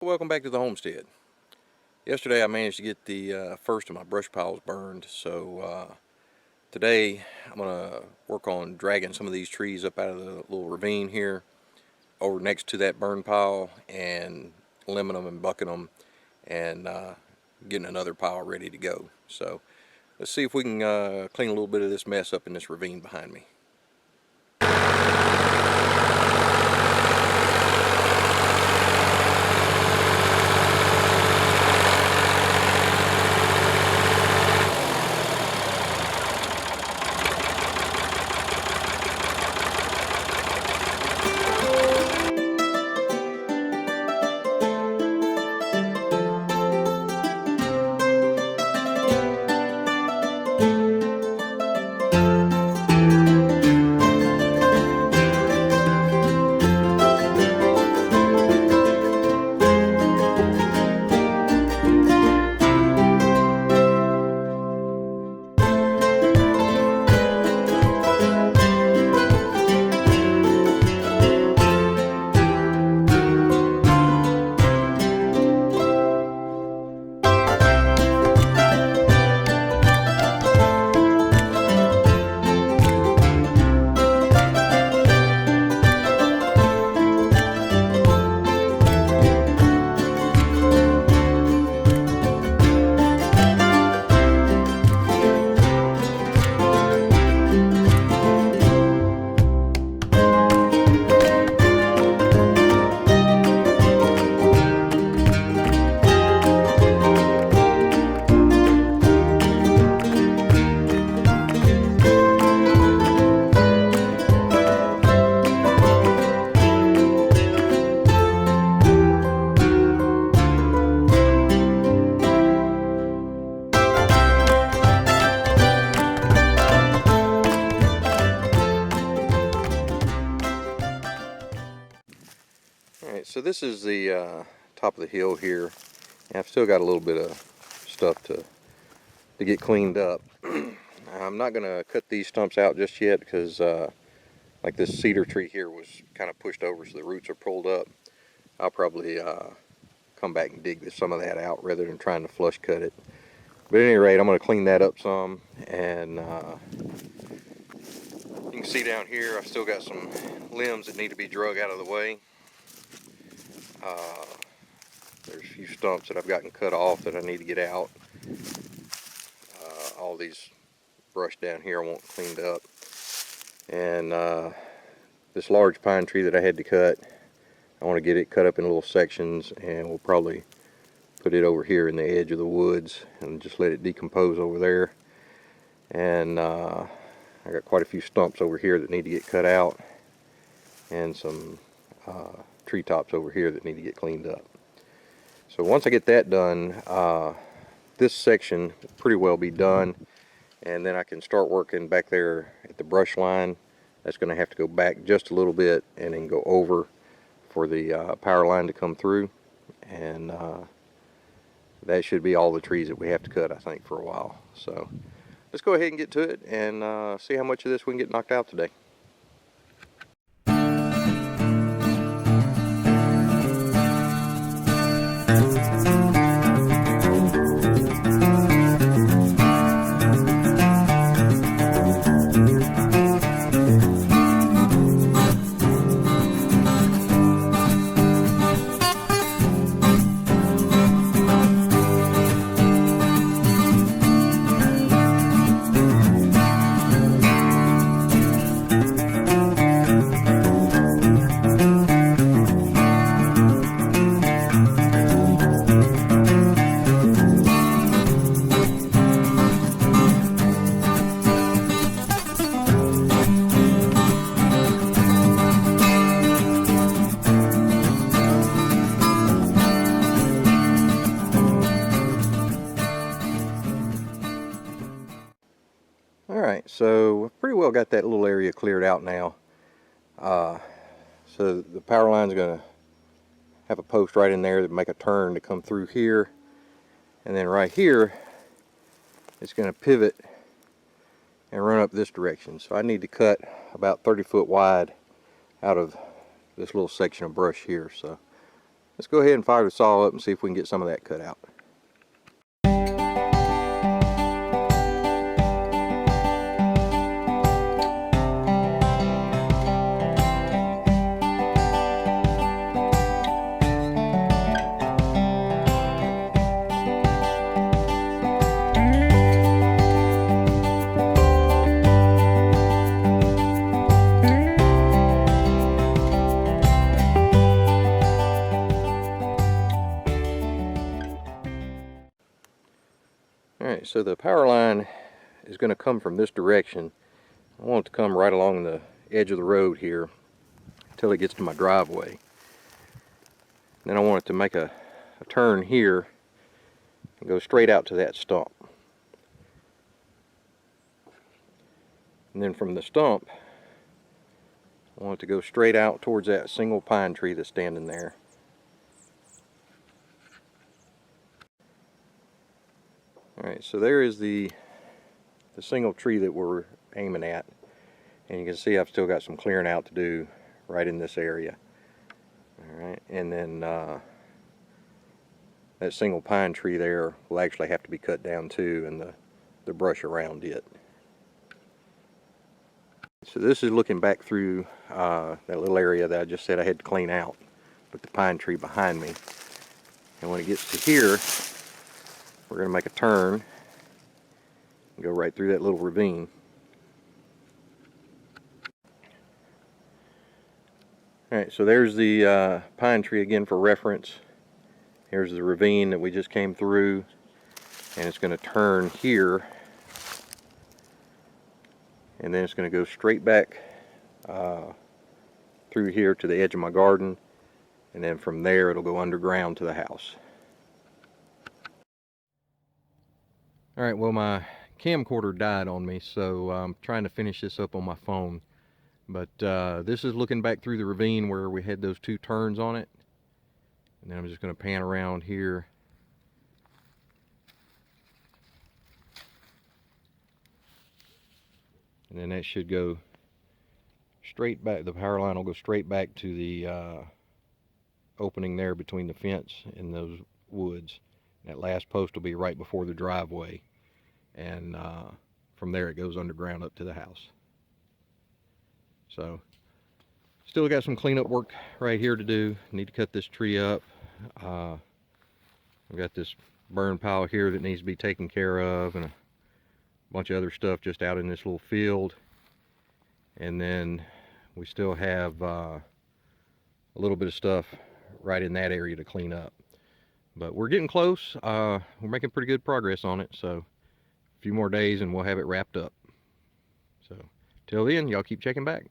Welcome back to the homestead. Yesterday I managed to get the first of my brush piles burned, so today I'm going to work on dragging some of these trees up out of the little ravine here over next to that burn pile and limbing them and bucking them and getting another pile ready to go. So let's see if we can clean a little bit of this mess up in this ravine behind me. Alright, so this is the top of the hill here. I've still got a little bit of stuff to get cleaned up. I'm not going to cut these stumps out just yet because like this cedar tree here was kind of pushed over, so the roots are pulled up. I'll probably come back and dig some of that out rather than trying to flush cut it. But at any rate, I'm going to clean that up some, and you can see down here I've still got some limbs that need to be drug out of the way. There's a few stumps that I've gotten cut off that I need to get out. All these brush down here I want cleaned up. And this large pine tree that I had to cut, I want to get it cut up in little sections, and we'll probably put it over here in the edge of the woods and just let it decompose over there. And I got quite a few stumps over here that need to get cut out, and some treetops over here that need to get cleaned up. So once I get that done, this section will pretty well be done, and then I can start working back there at the brush line. That's going to have to go back just a little bit and then go over for the power line to come through, and that should be all the trees that we have to cut, I think, for a while. So let's go ahead and get to it and see how much of this we can get knocked out today. Alright, so I've pretty well got that little area cleared out now. So the power line is going to have a post right in there that make a turn to come through here, and then right here it's going to pivot and run up this direction. So I need to cut about 30 foot wide out of this little section of brush here. So let's go ahead and fire the saw up and see if we can get some of that cut out. Alright, so the power line is going to come from this direction. I want it to come right along the edge of the road here until it gets to my driveway. Then I want it to make a turn here and go straight out to that stump. And then from the stump, I want it to go straight out towards that single pine tree that's standing there. Alright, so there is the single tree that we're aiming at. And you can see I've still got some clearing out to do right in this area. Alright, and then that single pine tree there will actually have to be cut down too, and the brush around it. So this is looking back through that little area that I just said I had to clean out with the pine tree behind me. And when it gets to here, we're going to make a turn and go right through that little ravine. Alright, so there's the pine tree again for reference. Here's the ravine that we just came through, and it's going to turn here, and then it's going to go straight back through here to the edge of my garden, and then from there it'll go underground to the house. Alright, well, my camcorder died on me, so I'm trying to finish this up on my phone. But this is looking back through the ravine where we had those two turns on it. And then I'm just going to pan around here. And then that should go straight back. The power line will go straight back to the opening there between the fence and those woods. That last post will be right before the driveway. And from there it goes underground up to the house. So, still got some cleanup work right here to do. Need to cut this tree up. I've got this burn pile here that needs to be taken care of, and a bunch of other stuff just out in this little field. And then we still have a little bit of stuff right in that area to clean up. But we're getting close. We're making pretty good progress on it, so a few more days and we'll have it wrapped up. So till then, y'all keep checking back.